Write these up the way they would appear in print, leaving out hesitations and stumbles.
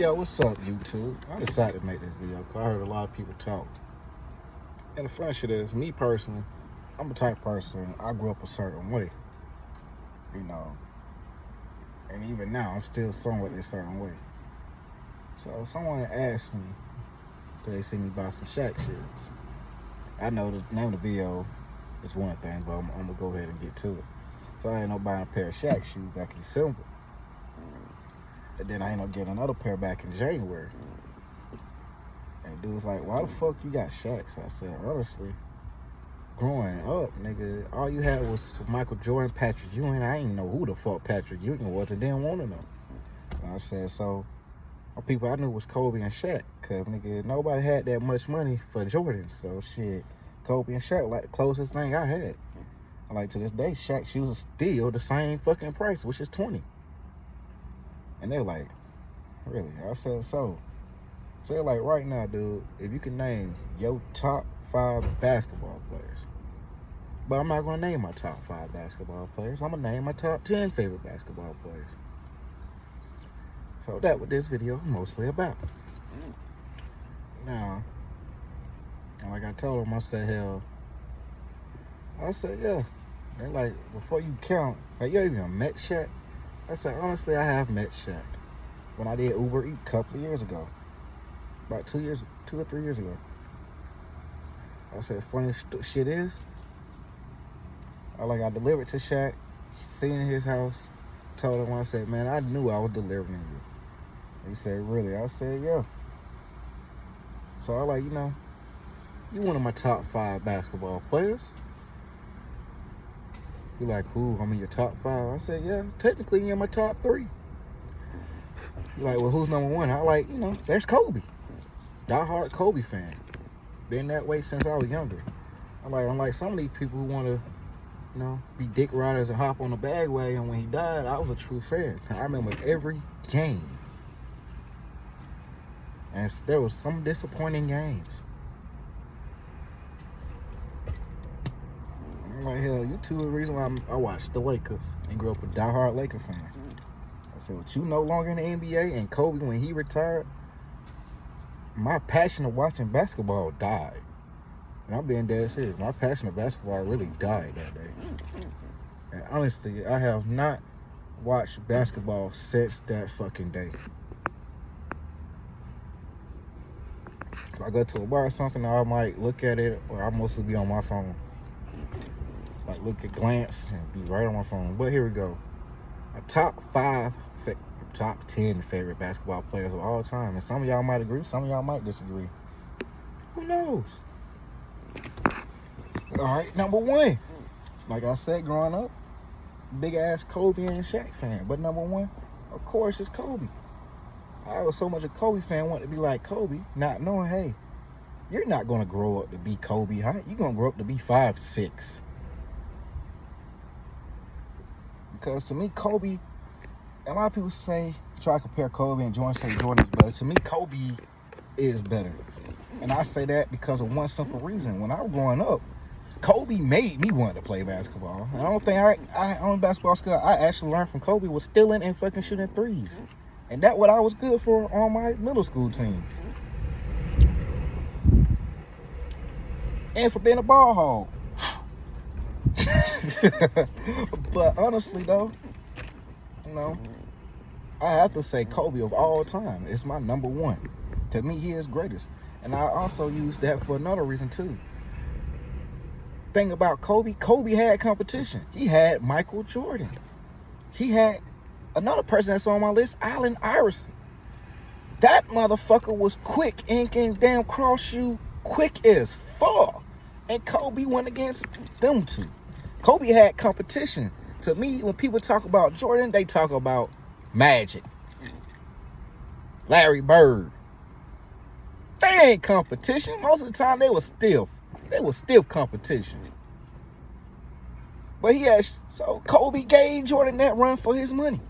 Yo, what's up, YouTube? I decided to make this video because I heard a lot of people talk. And the funny shit is, me personally, I'm a type of person, I grew up a certain way. You know, and even now, I'm still somewhat a certain way. So someone asked me, could they see me buy some Shaq shoes? I know the name of the video is one thing, but I'm going to go ahead and get to it. So I ended up buying a pair of Shaq shoes back in December. And then I ended up getting another pair back in January. And the dude was like, why the fuck you got Shaqs? I said, honestly, growing up, nigga, all you had was Michael Jordan, Patrick Ewing. I didn't know who the fuck Patrick Ewing was and didn't want to know. And I said, so, the people I knew was Kobe and Shaq. Because, nigga, nobody had that much money for Jordan. So, shit, Kobe and Shaq like the closest thing I had. And like, to this day, Shaq shoes are still the same fucking price, which is $20. And they're like, really? I said, so they're like, right now, dude, if you can name your top 5 basketball players, but I'm not going to name my top 5 basketball players. I'm going to name my top 10 favorite basketball players. So that's what this video is mostly about. Now, like I told them, I said, yeah. They're like, before you count, like, you even met Shaq? I said, honestly, I have met Shaq when I did Uber Eats a couple of years ago. About 2 or 3 years ago. I said, funny shit is, I delivered to Shaq, seen his house, told him, I said, man, I knew I was delivering you. He said, really? I said, yeah. So I like, you one of my top 5 basketball players. He like, who? I'm in your top 5. I said, yeah, technically you're in my top 3. He like, well, who's number 1? I like, there's Kobe. Die-hard Kobe fan. Been that way since I was younger. Unlike some of these people who want to, be dick riders and hop on the bandwagon. When he died, I was a true fan. I remember every game. And there was some disappointing games. I'm like, hell, you two are the reason why I watched the Lakers and grew up a die-hard Laker fan. I said, with you no longer in the NBA and Kobe, when he retired, my passion of watching basketball died. And I'm being dead serious. My passion of basketball really died that day. And honestly, I have not watched basketball since that fucking day. If I go to a bar or something, I might look at it, or I'll mostly be on my phone. Like, look at glance and be right on my phone. But here we go. My top 10 favorite basketball players of all time. And some of y'all might agree, some of y'all might disagree. Who knows? All right, number 1. Like I said, growing up, big ass Kobe and Shaq fan. But number 1, of course, is Kobe. I was so much a Kobe fan, wanted to be like Kobe, not knowing, hey, you're not going to grow up to be Kobe height. You're going to grow up to be 5'6". Because to me, Kobe, a lot of people try to compare Kobe and Jordan, say Jordan is better. To me, Kobe is better. And I say that because of one simple reason. When I was growing up, Kobe made me want to play basketball. And I don't think I own basketball skill. I actually learned from Kobe was stealing and fucking shooting threes. And that's what I was good for on my middle school team. And for being a ball hog. But honestly, though, I have to say Kobe of all time is my number 1. To me, he is greatest. And I also use that for another reason, too. Thing about Kobe had competition. He had Michael Jordan. He had another person that's on my list, Allen Iverson. That motherfucker was quick and can damn cross you quick as fuck. And Kobe went against them two. Kobe had competition. To me, when people talk about Jordan, they talk about Magic, Larry Bird. They ain't competition. Most of the time, they were stiff. They were stiff competition. But Kobe gave Jordan that run for his money.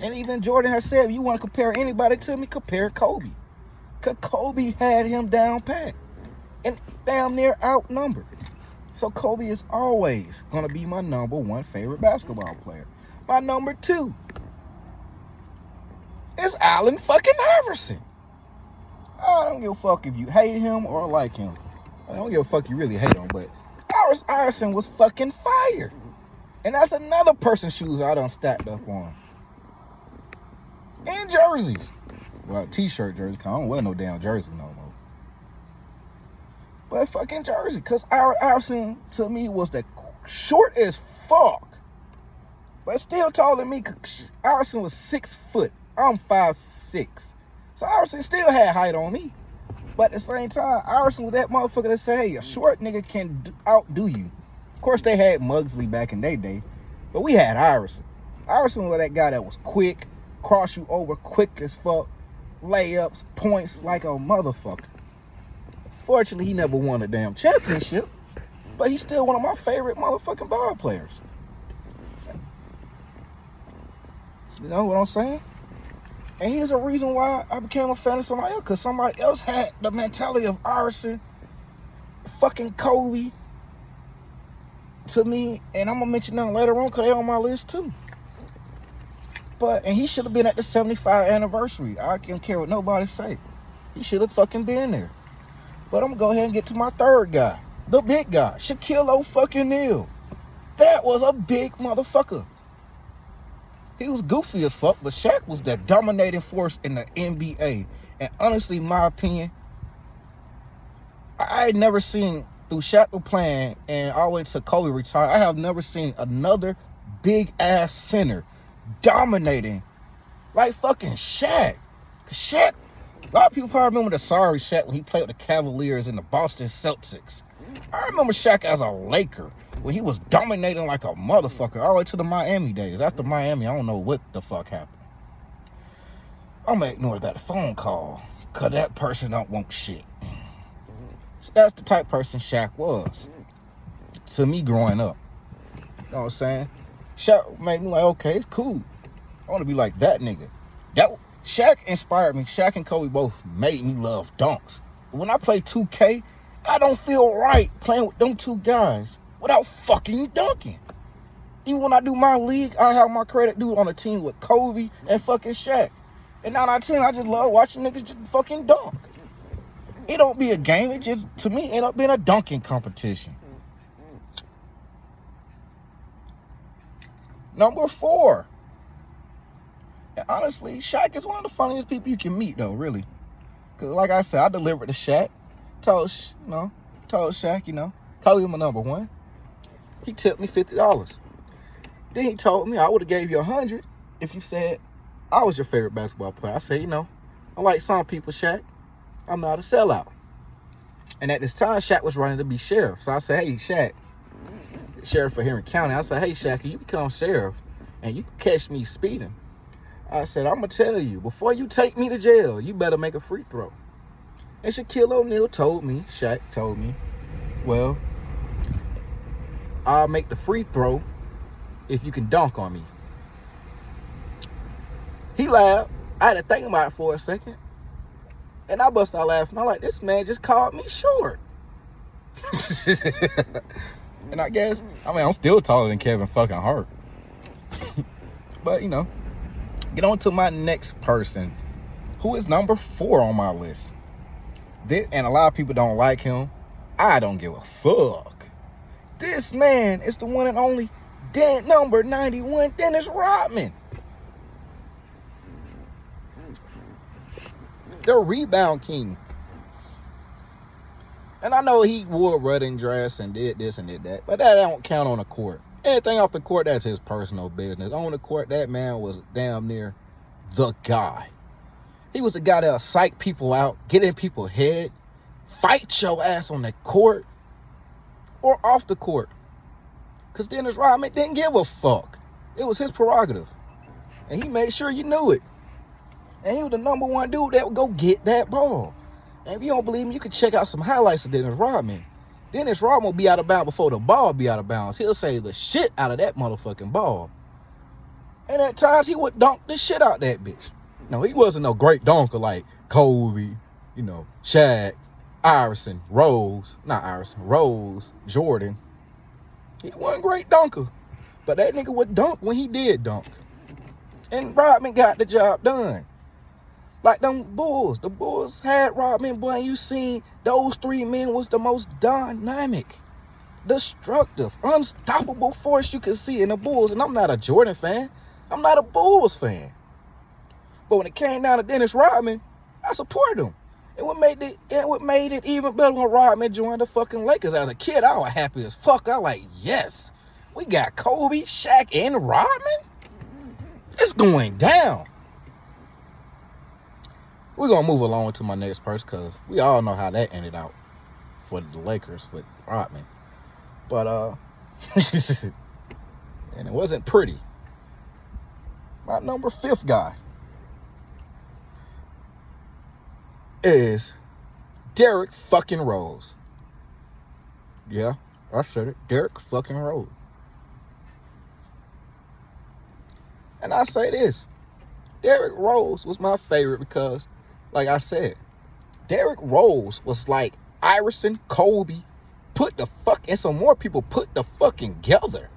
And even Jordan has said, if you want to compare anybody to me, compare Kobe. Because Kobe had him down pat and damn near outnumbered. So Kobe is always going to be my number 1 favorite basketball player. My number 2 It's Allen fucking Iverson. I don't give a fuck if you hate him or like him. I don't give a fuck you really hate him, but Iverson was fucking fire. And that's another person's shoes I done stacked up on. And jerseys. Well, t-shirt jerseys, cause I don't wear no damn jersey no more. But fucking jersey, cause Iverson to me was the short as fuck. But still taller than me, cause Iverson was 6 foot. I'm 5'6". So Iverson still had height on me. But at the same time, Iverson was that motherfucker that say, hey, a short nigga can outdo you. Of course, they had Mugsley back in their day, but we had Iverson. Iverson was that guy that was quick, cross you over quick as fuck, layups, points like a motherfucker. Fortunately, he never won a damn championship, but he's still one of my favorite motherfucking ball players. You know what I'm saying? And here's a reason why I became a fan of somebody else, because somebody else had the mentality of Iverson, fucking Kobe, to me, and I'm gonna mention them later on because they're on my list too. And he should have been at the 75th anniversary. I don't care what nobody say. He should have fucking been there. But I'm gonna go ahead and get to my third guy, the big guy, Shaquille O'Neal. That was a big motherfucker. He was goofy as fuck, but Shaq was the dominating force in the NBA. And honestly, in my opinion, I had never seen, through Shaq playing and all the way to Kobe retired, I have never seen another big ass center dominating like fucking Shaq. Cause Shaq, a lot of people probably remember the sorry Shaq when he played with the Cavaliers and the Boston Celtics. I remember Shaq as a Laker when he was dominating like a motherfucker all the way to the Miami days. After Miami, I don't know what the fuck happened. I'm gonna ignore that phone call because that person don't want shit. So that's the type of person Shaq was to me growing up. You know what I'm saying? Shaq made me like, okay, it's cool. I want to be like that nigga. Shaq inspired me. Shaq and Kobe both made me love dunks. When I play 2K, I don't feel right playing with them two guys without fucking dunking. Even when I do my league, I have my credit due on a team with Kobe and fucking Shaq. And 9 out of 10, I just love watching niggas just fucking dunk. It don't be a game, it just, to me, end up being a dunking competition. Number 4. And honestly, Shaq is one of the funniest people you can meet, though, really. Because, like I said, I delivered to Shaq. Told Shaq, Kobe my number 1. He tipped me $50. Then he told me I would have gave you $100 if you said I was your favorite basketball player. I said, unlike some people, Shaq, I'm not a sellout. And at this time, Shaq was running to be sheriff. So I said, hey, Shaq, sheriff for Henry County. I said, hey, Shaq, you become sheriff and you catch me speeding, I said, I'm going to tell you, before you take me to jail, you better make a free throw. And Shaquille O'Neal Shaq told me, well, I'll make the free throw if you can dunk on me. He laughed. I had to think about it for a second. And I bust out laughing. I'm like, this man just called me short. And I guess, I'm still taller than Kevin fucking Hart. But, get on to my next person, who is number 4 on my list. And a lot of people don't like him. I don't give a fuck. This man is the one and only number 91, Dennis Rodman. The rebound king. And I know he wore wedding dress and did this and did that, but that don't count on the court. Anything off the court, that's his personal business. On the court, that man was damn near the guy. He was the guy that'll psych people out, get in people's head, fight your ass on the court or off the court. Because Dennis Rodman didn't give a fuck. It was his prerogative. And he made sure you knew it. And he was the number 1 dude that would go get that ball. And if you don't believe me, you can check out some highlights of Dennis Rodman. Dennis Rodman will be out of bounds before the ball be out of bounds. He'll save the shit out of that motherfucking ball. And at times, he would dunk the shit out that bitch. No, he wasn't no great dunker like Kobe, Shaq, Rose, Jordan. He wasn't a great dunker. But that nigga would dunk when he did dunk. And Rodman got the job done. Like them Bulls. The Bulls had Rodman, boy, and you seen those 3 men was the most dynamic, destructive, unstoppable force you could see in the Bulls. And I'm not a Jordan fan. I'm not a Bulls fan. But when it came down to Dennis Rodman, I supported him. And what made it even better when Rodman joined the fucking Lakers. As a kid, I was happy as fuck. I like, yes, we got Kobe, Shaq, and Rodman. It's going down. We're going to move along to my next person because we all know how that ended out for the Lakers with Rodman. But, and it wasn't pretty. My number 5th guy is Derrick fucking Rose. Yeah, I said it. Derrick fucking Rose. And I say this. Derrick Rose was my favorite because, like I said, Derrick Rose was like Iverson, Kobe, and some more people put the fucking together.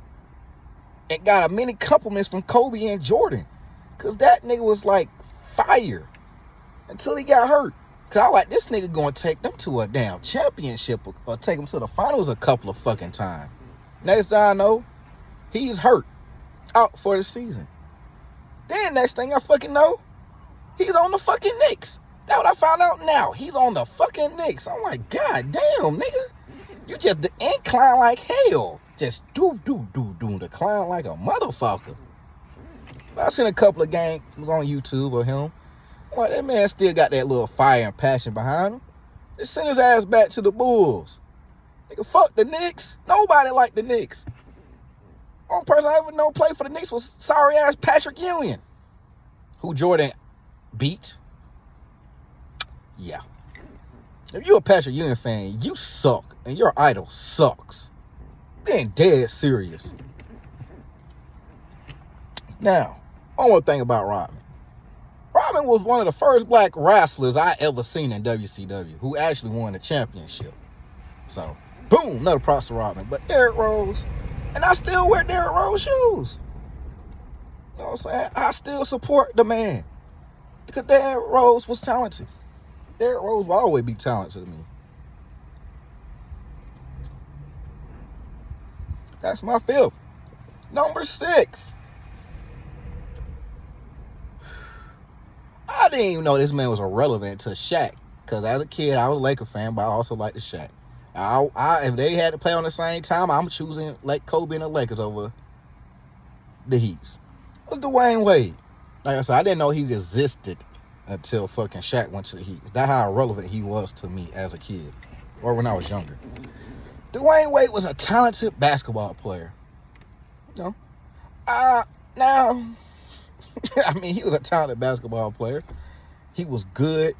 And got a many compliments from Kobe and Jordan. Because that nigga was like fire. Until he got hurt. Because I like this nigga going to take them to a damn championship or take them to the finals a couple of fucking times. Next thing I know, he's hurt. Out for the season. Then next thing I fucking know, he's on the fucking Knicks. That's what I found out now. He's on the fucking Knicks. I'm like, God damn, nigga. You just incline like hell. Just decline like a motherfucker. But I seen a couple of games on YouTube of him. Well, that man still got that little fire and passion behind him. Just send his ass back to the Bulls. Nigga, fuck the Knicks. Nobody liked the Knicks. Only person I ever know play for the Knicks was sorry ass Patrick Ewing, who Jordan beat. Yeah. If you're a Patrick Ewing fan, you suck, and your idol sucks. Being dead serious. Now, one more thing about Rodman. Rodman was one of the first black wrestlers I ever seen in WCW who actually won the championship. So, boom, another props to Rodman. But Derrick Rose, and I still wear Derrick Rose shoes. You know what I'm saying? I still support the man. Because Derrick Rose was talented. Derrick Rose will always be talented to me. That's my 5th. Number 6. I didn't even know this man was irrelevant to Shaq. Because as a kid, I was a Laker fan, but I also liked the Shaq. If they had to play on the same time, I'm choosing like Kobe and the Lakers over the Heats. It was Dwayne Wade. Like I said, I didn't know he existed until fucking Shaq went to the Heat. That's how irrelevant he was to me as a kid. Or when I was younger. Dwayne Wade was a talented basketball player. You know? Now, I mean, he was a talented basketball player. He was good.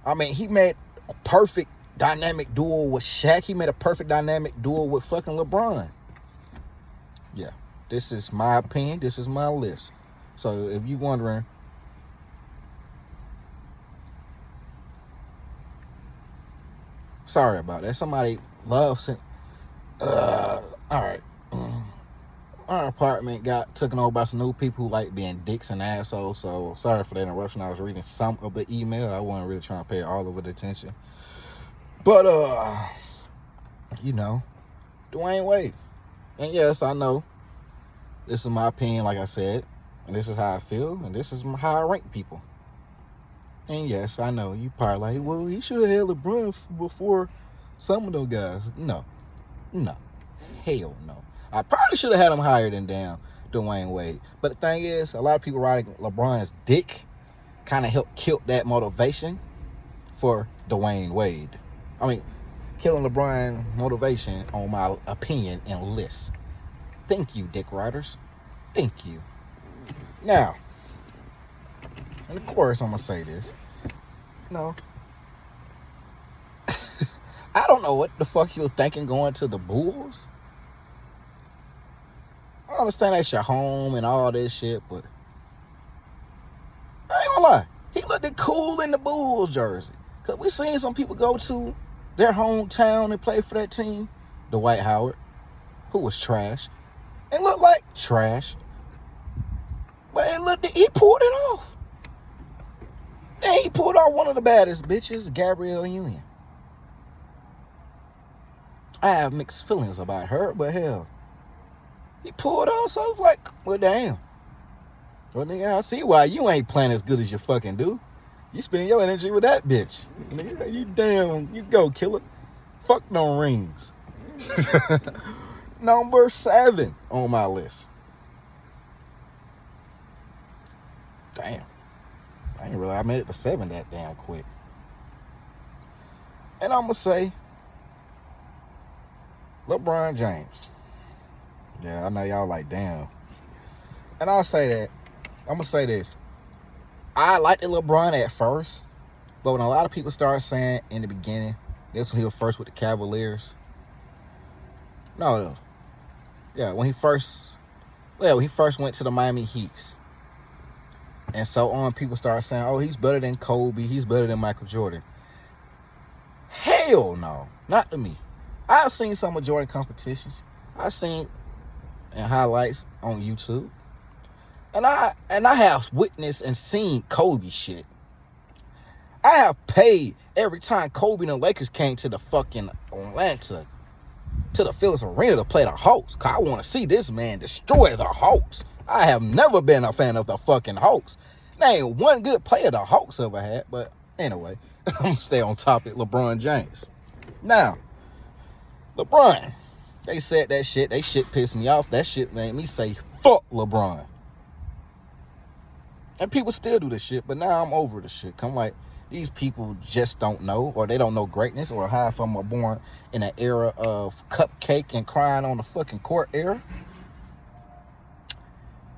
I mean, he made a perfect dynamic duo with Shaq. He made a perfect dynamic duo with fucking LeBron. Yeah, this is my opinion. This is my list. So if you're wondering, sorry about that. Somebody loves it. All right. Our apartment got taken over by some new people who like being dicks and assholes. So sorry for the interruption. I was reading some of the email. I wasn't really trying to pay all of it attention. But you know, Dwayne Wade. And yes, I know this is my opinion, like I said, and this is how I feel, and this is how I rank people. And yes, I know you probably like, well, he should have had LeBron before some of those guys. No, hell no. I probably should have had him higher than damn Dwayne Wade. But the thing is, a lot of people riding LeBron's dick kind of helped kill that motivation for Dwayne Wade. I mean, killing LeBron motivation on my opinion and list. Thank you, dick riders. Thank you. Now, and of course I'm going to say this. No. I don't know what the fuck he was thinking going to the Bulls. I understand that's your home and all this shit, but I ain't gonna lie. He looked cool in the Bulls jersey. Because we seen some people go to their hometown and play for that team. Dwight Howard, who was trash. It looked like trash. But he pulled it off. Then he pulled off one of the baddest bitches, Gabrielle Union. I have mixed feelings about her, but hell, he pulled off, so I was like, well, damn. Well, nigga, I see why you ain't playing as good as you fucking do. You spending your energy with that bitch. Nigga, you damn, you go, killer. Fuck no rings. Number 7 on my list. Damn. I didn't realize I made it to 7 that damn quick. And I'm going to say LeBron James. Yeah, I know y'all like, damn. And I'll say that. I'm going to say this. I liked LeBron at first, but when a lot of people started saying in the beginning, that's when he was first with the Cavaliers. No. Yeah, when he first went to the Miami Heat. And so on, people started saying, oh, he's better than Kobe, he's better than Michael Jordan. Hell no, not to me. I've seen some of Jordan competitions. I've seen and highlights on YouTube. And I have witnessed and seen Kobe shit. I have paid every time Kobe and the Lakers came to the fucking Atlanta, to the Phillips Arena to play the Hawks. Cause I want to see this man destroy the Hawks. I have never been a fan of the fucking Hawks. There ain't one good player the Hawks ever had. But anyway, I'm going to stay on topic. LeBron James. Now, LeBron, they said that shit. They shit pissed me off. That shit made me say, fuck LeBron. And people still do this shit, but now I'm over the shit. I'm like, these people just don't know, or they don't know greatness, or half of them are born in an era of cupcake and crying on the fucking court era,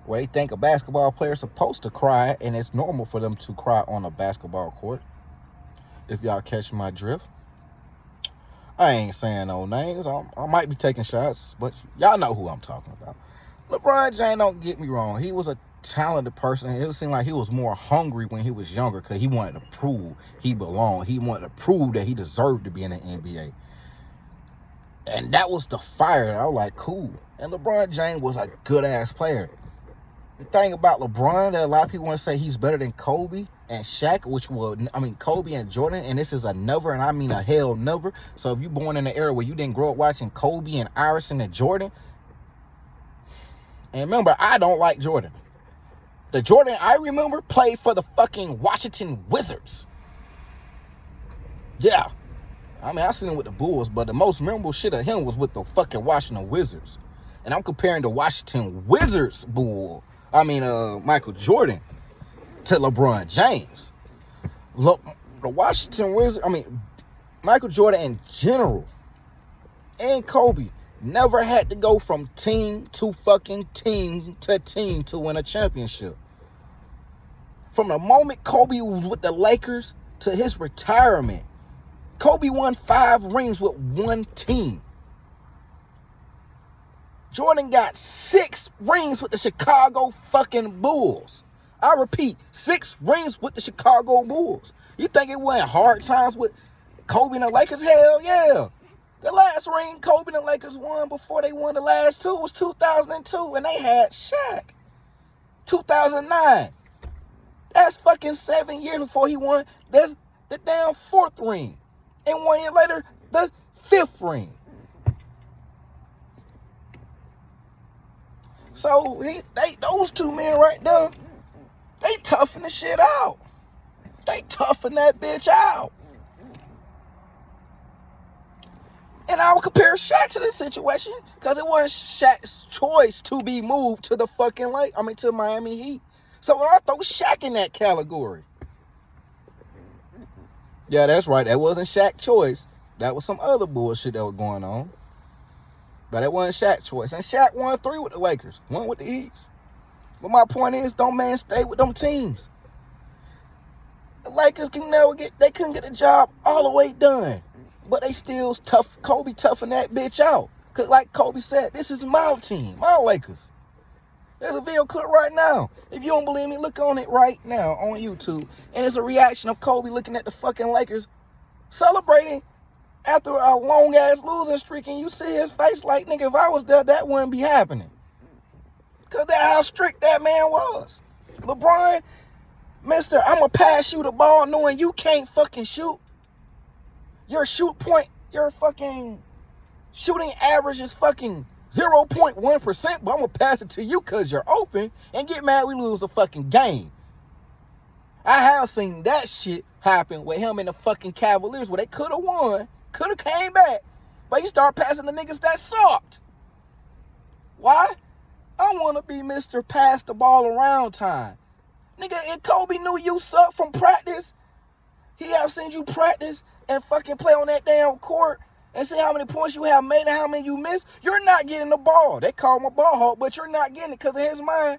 where they think a basketball player is supposed to cry, and it's normal for them to cry on a basketball court. If y'all catch my drift. I ain't saying no names. I might be taking shots, but y'all know who I'm talking about. LeBron James, don't get me wrong. He was a talented person. It seemed like he was more hungry when he was younger because he wanted to prove he belonged. He wanted to prove that he deserved to be in the NBA. And that was the fire. I was like, cool. And LeBron James was a good-ass player. The thing about LeBron that a lot of people want to say he's better than Kobe and Shaq, Kobe and Jordan, and this is a never, and I mean a hell never. So if you're born in an era where you didn't grow up watching Kobe and Iverson and Jordan, and remember, I don't like Jordan. The Jordan I remember played for the fucking Washington Wizards. Yeah. I seen him with the Bulls, but the most memorable shit of him was with the fucking Washington Wizards. And I'm comparing the Washington Wizards Michael Jordan to LeBron James. Look, the Washington Wizards, Michael Jordan in general, and Kobe, never had to go from team to team to win a championship. From the moment Kobe was with the Lakers to his retirement, Kobe won 5 rings with one team. Jordan got 6 rings with the Chicago fucking Bulls. I repeat, 6 rings with the Chicago Bulls. You think it wasn't hard times with Kobe and the Lakers? Hell yeah. The last ring Kobe and the Lakers won before they won the last 2 was 2002, and they had Shaq. 2009. That's fucking 7 years before he won the damn 4th ring. And 1 year later, the 5th ring. So those 2 men right there, they toughen the shit out. They toughen that bitch out. And I would compare Shaq to this situation because it wasn't Shaq's choice to be moved to the fucking to Miami Heat. So I throw Shaq in that category. Yeah, that's right. That wasn't Shaq's choice. That was some other bullshit that was going on. But it wasn't Shaq's choice. And Shaq won 3 with the Lakers. 1 with the Heats. But my point is, don't man stay with them teams. The Lakers they couldn't get the job all the way done. But they still tough. Kobe toughened that bitch out. Because like Kobe said, this is my team. My Lakers. There's a video clip right now. If you don't believe me, look on it right now on YouTube. And it's a reaction of Kobe looking at the fucking Lakers celebrating after a long-ass losing streak. And you see his face like, nigga, if I was there, that wouldn't be happening. Because that's how strict that man was. LeBron, Mister, I'm going to pass you the ball knowing you can't fucking shoot. Your fucking shooting average is fucking 0.1%, but I'm going to pass it to you because you're open and get mad we lose the fucking game. I have seen that shit happen with him and the fucking Cavaliers where they could have won, could have came back, but you start passing the niggas that sucked. Why? I want to be Mr. Pass the ball around time. Nigga, if Kobe knew you sucked from practice, he have seen you practice and fucking play on that damn court and see how many points you have made and how many you missed, you're not getting the ball. They call him a ball hawk, but you're not getting it because in his mind,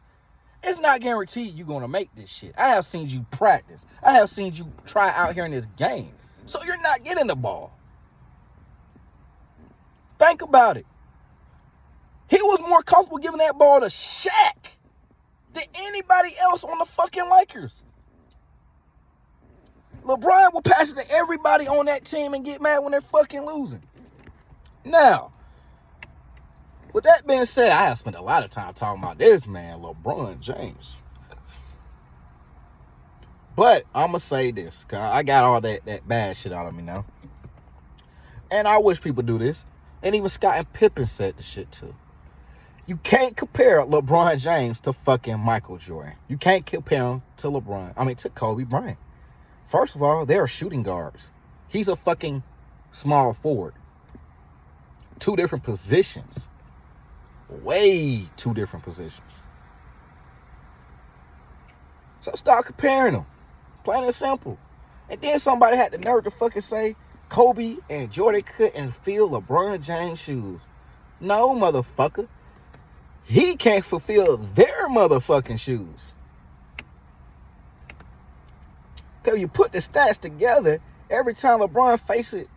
it's not guaranteed you're going to make this shit. I have seen you practice. I have seen you try out here in this game. So you're not getting the ball. Think about it. He was more comfortable giving that ball to Shaq than anybody else on the fucking Lakers. LeBron will pass it to everybody on that team and get mad when they're fucking losing. Now, with that being said, I have spent a lot of time talking about this man, LeBron James. But I'm going to say this, because I got all that bad shit out of me now. And I wish people do this. And even Scott and Pippen said the shit too. You can't compare LeBron James to fucking Michael Jordan. You can't compare him to to Kobe Bryant. First of all, they are shooting guards. He's a fucking small forward. Two different positions. Way two different positions. So stop comparing them. Plain and simple. And then somebody had the nerve to fucking say Kobe and Jordan couldn't fill LeBron James' shoes. No, motherfucker. He can't fulfill their motherfucking shoes. Because you put the stats together, every time LeBron faces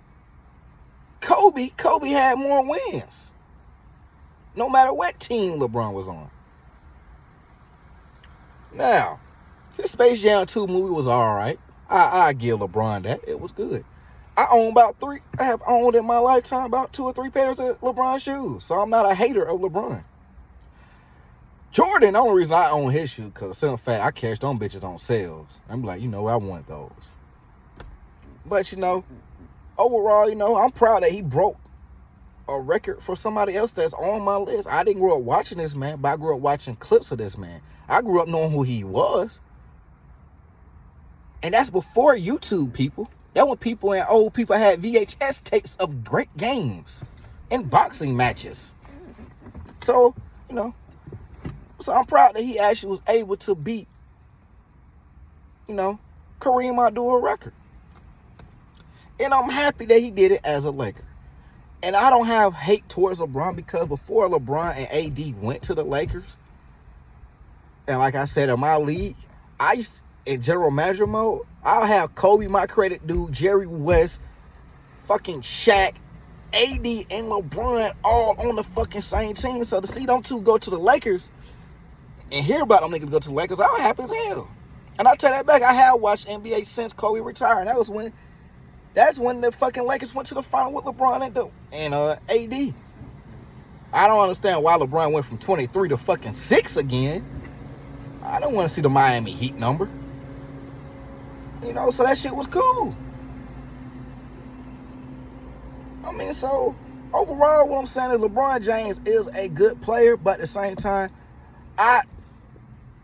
Kobe had more wins. No matter what team LeBron was on. Now, his Space Jam 2 movie was alright. I give LeBron that. It was good. I have owned in my lifetime about 2 or 3 pairs of LeBron shoes. So I'm not a hater of LeBron. Jordan, the only reason I own his shoe, because simple fact, I catch them bitches on sales. I'm like, I want those. But, overall, I'm proud that he broke a record for somebody else that's on my list. I didn't grow up watching this man, but I grew up watching clips of this man. I grew up knowing who he was. And that's before YouTube, people. That when people and old people had VHS tapes of great games and boxing matches. So, so I'm proud that he actually was able to beat, Kareem Abdul record. And I'm happy that he did it as a Laker. And I don't have hate towards LeBron because before LeBron and AD went to the Lakers, and like I said, in my league, I used to, in general manager mode, I'll have Kobe, my credit dude, Jerry West, fucking Shaq, AD, and LeBron all on the fucking same team. So to see them two go to the Lakers and hear about them niggas go to the Lakers, I was happy as hell. And I tell that back, I have watched NBA since Kobe retired. And that's when the fucking Lakers went to the final with LeBron and AD. I don't understand why LeBron went from 23 to fucking 6 again. I don't want to see the Miami Heat number. So that shit was cool. So overall, what I'm saying is LeBron James is a good player, but at the same time, I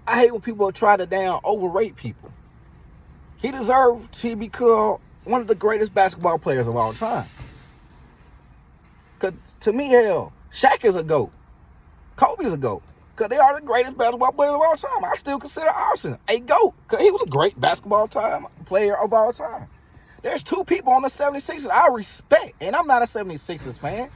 hate when people try to overrate people. He deserved to be called one of the greatest basketball players of all time. Because to me, hell, Shaq is a GOAT. Kobe is a GOAT. Because they are the greatest basketball players of all time. I still consider Arson a GOAT. Because he was a great basketball player of all time. There's 2 people on the 76ers I respect. And I'm not a 76ers fan.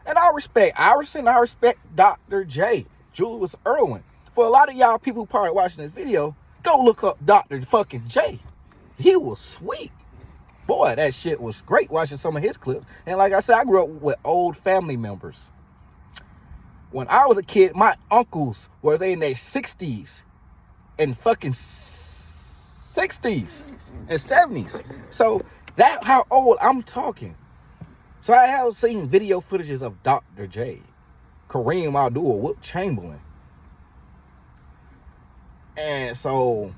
And I respect Iverson. I respect Dr. J. Julius Erwin. For a lot of y'all people who probably watching this video, go look up Dr. fucking J. He was sweet. Boy, that shit was great watching some of his clips. And like I said, I grew up with old family members. When I was a kid, my uncles were in their 60s and fucking 60s and 70s. So that's how old I'm talking. So I have seen video footages of Dr. J, Kareem Abdul, Wilt Chamberlain. And so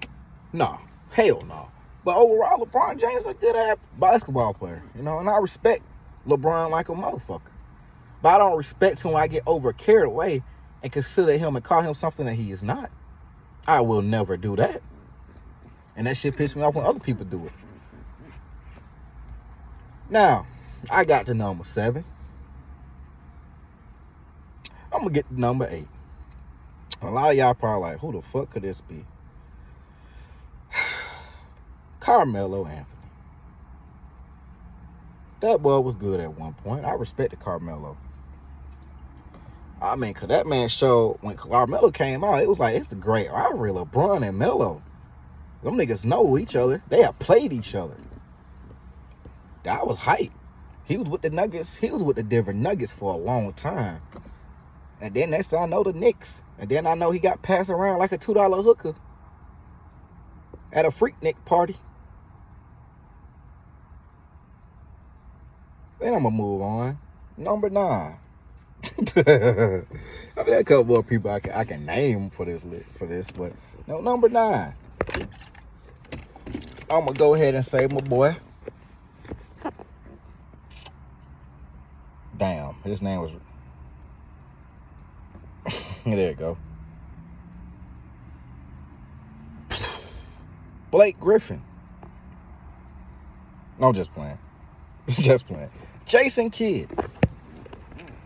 No, hell no. But overall, LeBron James is a good ass basketball player, and I respect LeBron like a motherfucker. But I don't respect him when I get carried away and consider him and call him something that he is not. I will never do that. And that shit pisses me off when other people do it. Now, I got the number 7. I'm going to get the number 8. A lot of y'all probably like, who the fuck could this be? Carmelo Anthony. That boy was good at one point. I respected Carmelo. I mean, because that man showed, when Carmelo came out, it was like, it's the great rivalry, LeBron and Melo. Them niggas know each other. They have played each other. That was hype. He was with the Nuggets. He was with the Denver Nuggets for a long time. And then next time I know the Knicks. And then I know he got passed around like a $2 hooker at a Freaknik party. Then I'm going to move on. Number 9. I mean, a couple more people I can name for this, but no, number 9. I'm going to go ahead and say my boy. Damn, his name was... There you go. Blake Griffin. No, I'm just playing. Just playing. Jason Kidd.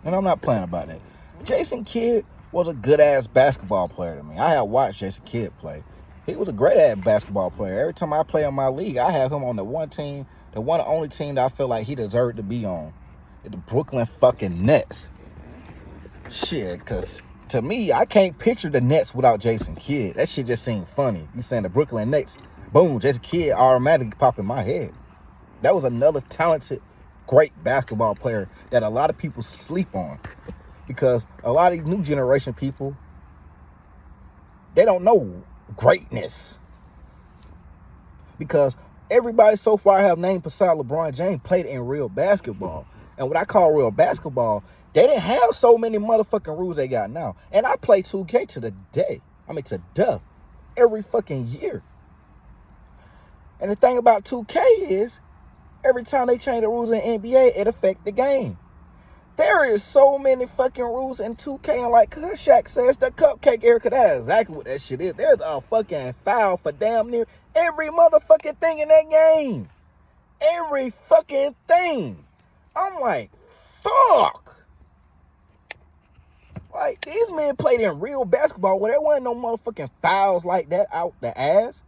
And I'm not playing about that. Jason Kidd was a good-ass basketball player to me. I have watched Jason Kidd play. He was a great-ass basketball player. Every time I play in my league, I have him on the one team, the one and only team that I feel like he deserved to be on. The Brooklyn fucking Nets. Shit, because to me, I can't picture the Nets without Jason Kidd. That shit just seemed funny. You saying the Brooklyn Nets, boom, Jason Kidd automatically pop in my head. That was another talented, great basketball player that a lot of people sleep on. Because a lot of these new generation people, they don't know greatness. Because everybody so far I have named beside LeBron James played in real basketball. And what I call real basketball, they didn't have so many motherfucking rules they got now. And I play 2K to the day. I mean, to death. Every fucking year. And the thing about 2K is, every time they change the rules in NBA, it affects the game. There is so many fucking rules in 2K. And like Shaq says, the cupcake Erica, that's exactly what that shit is. There's a fucking foul for damn near every motherfucking thing in that game. Every fucking thing. I'm like, fuck. Like, these men played in real basketball where there wasn't no motherfucking fouls like that out the ass.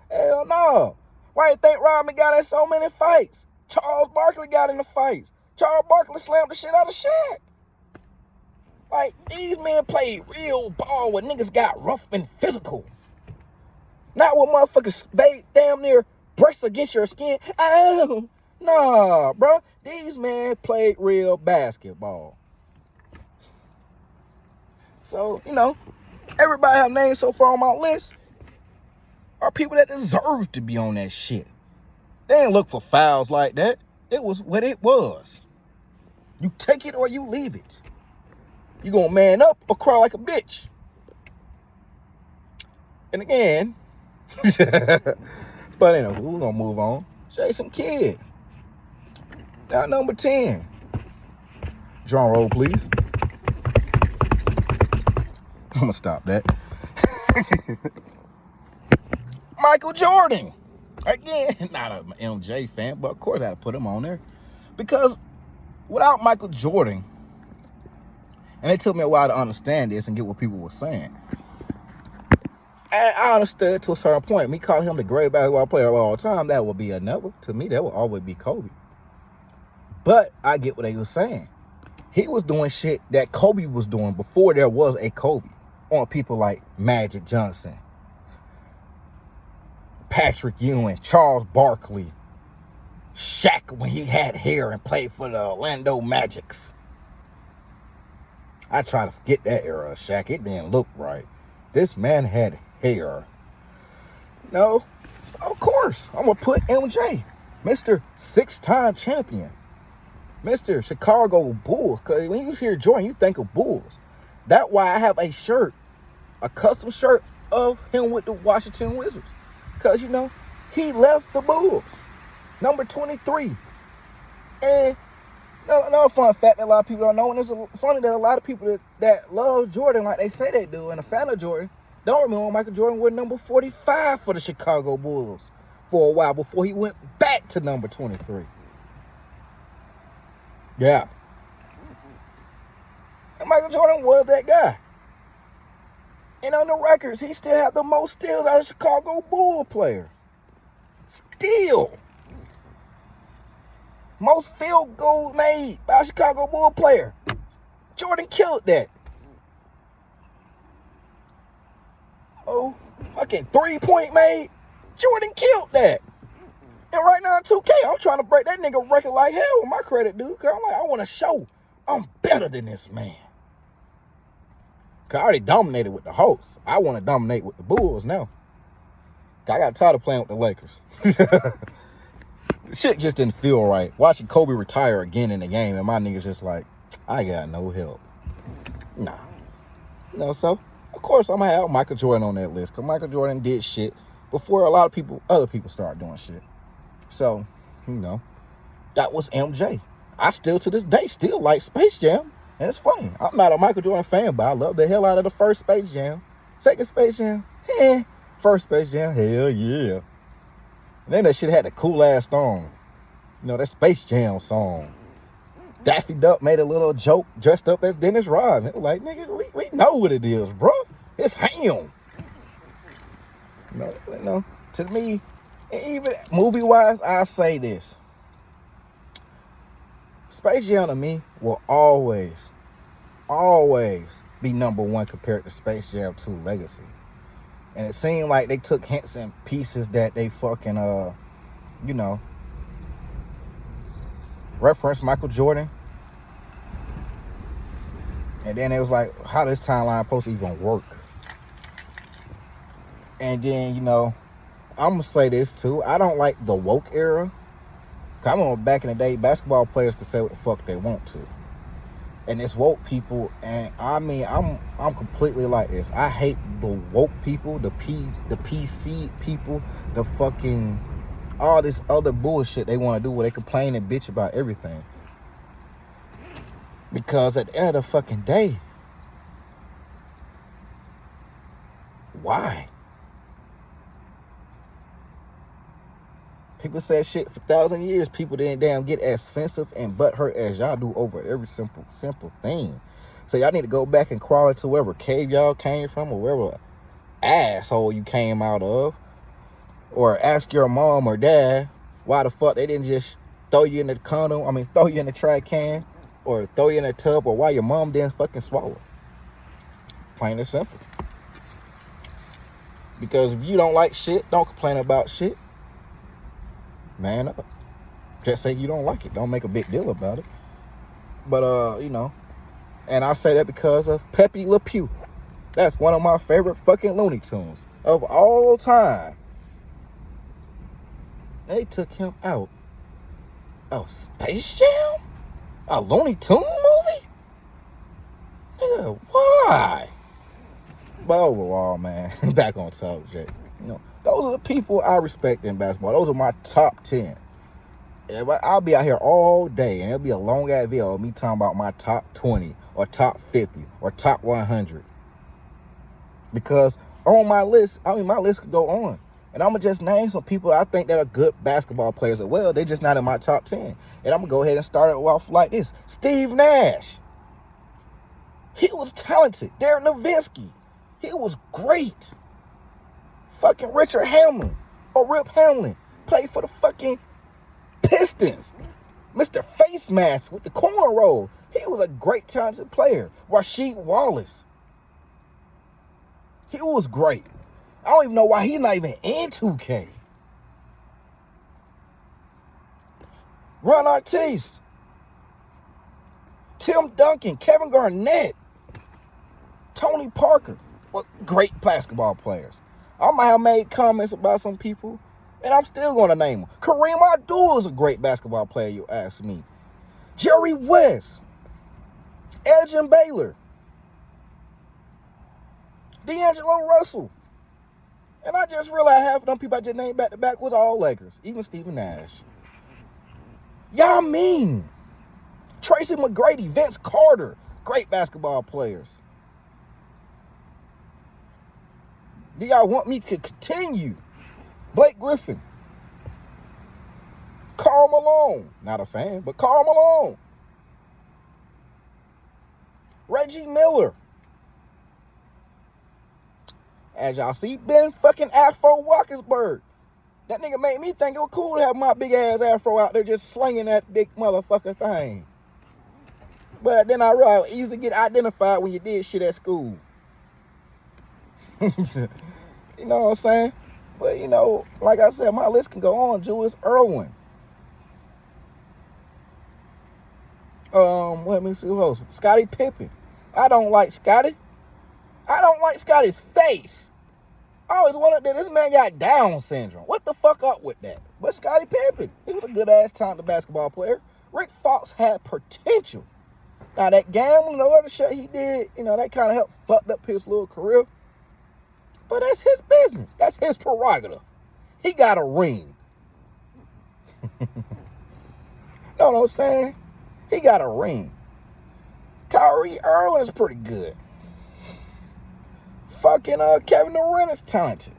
Hell no. Why do you think Rodman got in so many fights? Charles Barkley got in the fights. Charles Barkley slammed the shit out of Shaq. Like, these men played real ball where niggas got rough and physical. Not with motherfuckers damn near breasts against your skin. Oh, nah, bro. These men played real basketball. So, everybody have names so far on my list are people that deserve to be on that shit. They didn't look for fouls like that. It was what it was. You take it or you leave it. You gonna man up or cry like a bitch. And again, but anyway, we're gonna move on. Jason Kidd. Now number 10. Drum roll, please. I'm gonna stop that. Michael Jordan. Again, not an MJ fan, but of course I had to put him on there. Because without Michael Jordan, and it took me a while to understand this and get what people were saying. And I understood to a certain point. Me calling him the great basketball player of all time, that would be a never. To me, that would always be Kobe. But I get what they were saying. He was doing shit that Kobe was doing before there was a Kobe. On people like Magic Johnson, Patrick Ewing, Charles Barkley, Shaq when he had hair and played for the Orlando Magics. I try to forget that era of Shaq. It didn't look right. This man had hair. No, so of course, I'm going to put MJ, Mr. 6-time champion, Mr. Chicago Bulls. Because when you hear Jordan, you think of Bulls. That's why I have a shirt, a custom shirt of him with the Washington Wizards. Because, you know, he left the Bulls. Number 23. And another fun fact that a lot of people don't know, and it's funny that a lot of people that love Jordan like they say they do, and a fan of Jordan, don't remember when Michael Jordan was number 45 for the Chicago Bulls for a while before he went back to number 23. Yeah. And Michael Jordan was that guy. And on the records, he still had the most steals out of a Chicago Bull player. Still. Most field goals made by a Chicago Bull player. Jordan killed that. Oh, fucking 3-point made. Jordan killed that. And right now in 2K, I'm trying to break that nigga record like hell with my credit, dude. Because I'm like, I want to show I'm better than this man. Because I already dominated with the Hawks. I want to dominate with the Bulls now. I got tired of playing with the Lakers. Shit just didn't feel right. Watching Kobe retire again in the game, and my niggas just like, I got no help. Nah. You know, so, of course, I'm going to have Michael Jordan on that list. Because Michael Jordan did shit before a lot of people, other people started doing shit. So, you know, that was MJ. I still, to this day, still like Space Jam. And it's funny. I'm not a Michael Jordan fan, but I love the hell out of the first Space Jam. Second Space Jam, First Space Jam, hell yeah. And then that shit had the cool-ass song. You know, that Space Jam song. Daffy Duck made a little joke dressed up as Dennis Rodman. It was like, nigga, we know what it is, bro. It's him. You know, to me, even movie-wise, I say this. Space Jam to me will always be number one compared to Space Jam 2 Legacy. And it seemed like they took hints and pieces that they fucking, you know, referenced Michael Jordan. And then it was like, how this timeline supposed to even work? And then, you know, I'm going to say this too. I don't like the woke era. I remember back in the day, basketball players could say what the fuck they want to. And it's woke people, and I mean, I'm completely like this. I hate the woke people, the PC people, the fucking, all this other bullshit they want to do where they complain and bitch about everything. Because at the end of the fucking day, why? People said shit for 1,000 years. People didn't damn get as offensive and butthurt as y'all do over every simple thing. So y'all need to go back and crawl into wherever cave y'all came from or wherever asshole you came out of. Or ask your mom or dad why the fuck they didn't just throw you in the throw you in the trash can or throw you in a tub, or why your mom didn't fucking swallow. Plain and simple. Because if you don't like shit, don't complain about shit. Man up. Just say you don't like it. Don't make a big deal about it. But, you know, and I say that because of Pepe Le Pew. That's one of my favorite fucking Looney Tunes of all time. They took him out of Space Jam? A Looney Tunes movie? Nigga, why? But overall, man, back on subject. You know, those are the people I respect in basketball. Those are my top 10. I'll be out here all day, and it'll be a long-ass video of me talking about my top 20 or top 50 or top 100. Because on my list, my list could go on. And I'm going to just name some people I think that are good basketball players as well. They're just not in my top 10. And I'm going to go ahead and start it off like this. Steve Nash. He was talented. Darren Nowitzki. He was great. Fucking Richard Hamlin or Rip Hamlin played for the fucking Pistons. Mr. Face Mask with the cornrow. He was a great talented player. Rasheed Wallace. He was great. I don't even know why he's not even in 2K. Ron Artest. Tim Duncan. Kevin Garnett. Tony Parker. Well, great basketball players. I might have made comments about some people, and I'm still going to name them. Kareem Abdul is a great basketball player, you ask me. Jerry West. Elgin Baylor. D'Angelo Russell. And I just realized half of them people I just named back to back was all Lakers, even Stephen Nash. Y'all mean. Tracy McGrady, Vince Carter, great basketball players. Do y'all want me to continue? Blake Griffin. Karl Malone. Not a fan, but Karl Malone. Reggie Miller. As y'all see, Ben fucking Afro Walkersburg. That nigga made me think it was cool to have my big ass afro out there just slinging that big motherfucker thing. But then I realized it was easy to get identified when you did shit at school. You know what I'm saying? But, you know, like I said, my list can go on. Julius Erwin. Let me see who else. Scottie Pippen. I don't like Scottie. I don't like Scottie's face. I always wondered that this man got Down syndrome. What the fuck up with that? But Scottie Pippen, he was a good ass talented basketball player. Rick Fox had potential. Now that gambling and all the shit he did, you know, that kind of helped fucked up his little career. But that's his business. That's his prerogative. He got a ring. Know what I'm saying? He got a ring. Kyrie Irving is pretty good. Fucking Kevin Durant is talented.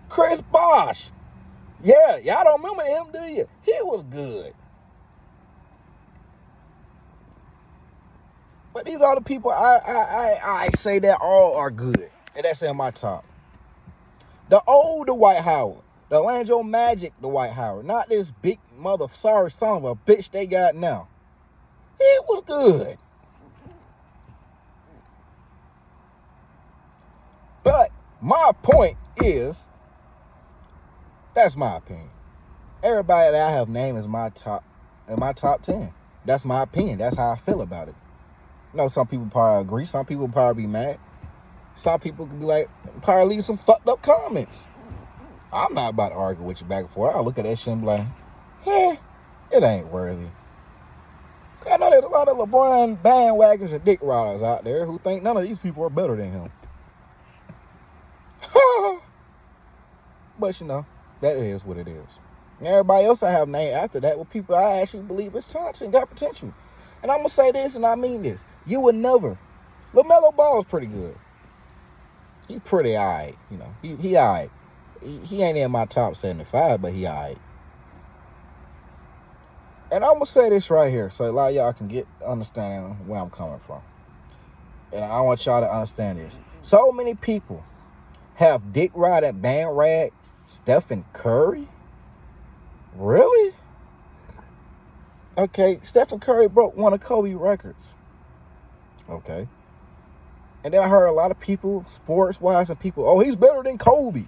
Chris Bosh. Yeah, y'all don't remember him, do you? He was good. But these are the people I say that all are good. And that's in my top. The old Dwight Howard. The Orlando Magic Dwight Howard. Not this big sorry son of a bitch they got now. He was good. But my point is, that's my opinion. Everybody that I have named is in my top 10. That's my opinion. That's how I feel about it. You know, some people probably agree. Some people probably be mad. Some people could be like, probably leave some fucked up comments. I'm not about to argue with you back and forth. I look at that shit and be like, it ain't worthy. I know there's a lot of LeBron bandwagons and dick riders out there who think none of these people are better than him. But, you know, that is what it is. And everybody else I have named after that were people I actually believe is talented and got potential. And I'm going to say this, and I mean this. You would never. LaMelo Ball is pretty good. He pretty all right, you know. He all right. He ain't in my top 75, but he all right. And I'm going to say this right here so a lot of y'all can get understanding where I'm coming from. And I want y'all to understand this. So many people have dick ride at band rag Stephen Curry? Really? Okay, Stephen Curry broke one of Kobe records. Okay. And then I heard a lot of people, sports-wise, and people, oh, he's better than Kobe.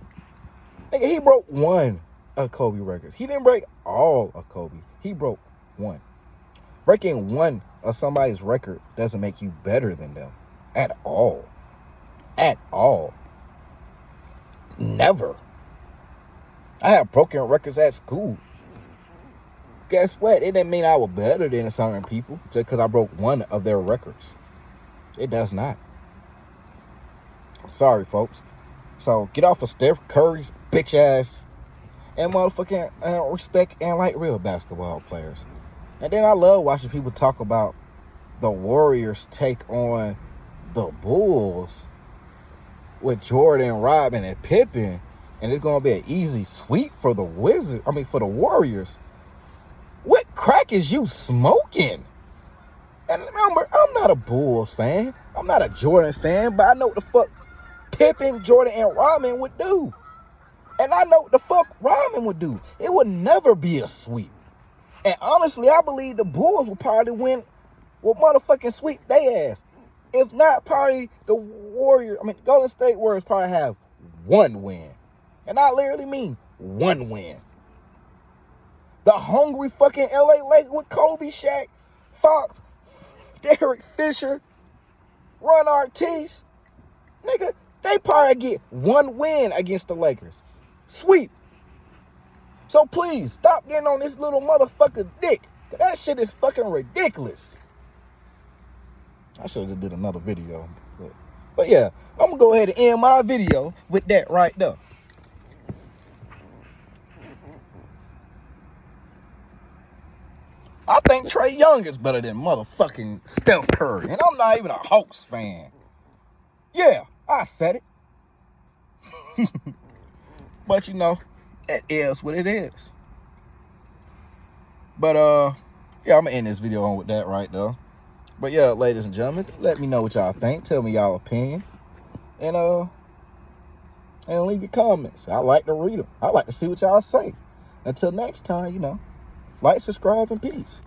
Nigga, he broke one of Kobe records. He didn't break all of Kobe. He broke one. Breaking one of somebody's record doesn't make you better than them. At all. At all. Never. I have broken records at school. Guess what? It didn't mean I was better than certain people just because I broke one of their records. It does not. Sorry, folks. So get off of Steph Curry's bitch ass and motherfucking respect and like real basketball players. And then I love watching people talk about the Warriors take on the Bulls with Jordan, Rodman, and Pippen, and it's gonna be an easy sweep for the for the Warriors. What crack is you smoking? And remember, I'm not a Bulls fan. I'm not a Jordan fan, but I know what the fuck Pippen, Jordan, and Rodman would do. And I know what the fuck Rodman would do. It would never be a sweep. And honestly, I believe the Bulls will probably win, will motherfucking sweep their ass. If not, probably the Golden State Warriors probably have one win. And I literally mean one win. The hungry fucking LA Lakers with Kobe, Shaq, Fox, Derek Fisher, Ron Artest. Nigga, they probably get one win against the Lakers. Sweep. So please, stop getting on this little motherfucker dick. Cause that shit is fucking ridiculous. I should have did another video. But But yeah, I'm gonna go ahead and end my video with that right there. I think Trae Young is better than motherfucking Steph Curry. And I'm not even a Hawks fan. Yeah, I said it. But you know, it is what it is. But yeah, I'm gonna end this video on with that right there. But yeah, ladies and gentlemen, let me know what y'all think. Tell me y'all opinion. And leave your comments. I like to read them. I like to see what y'all say. Until next time, you know, like, subscribe, and peace.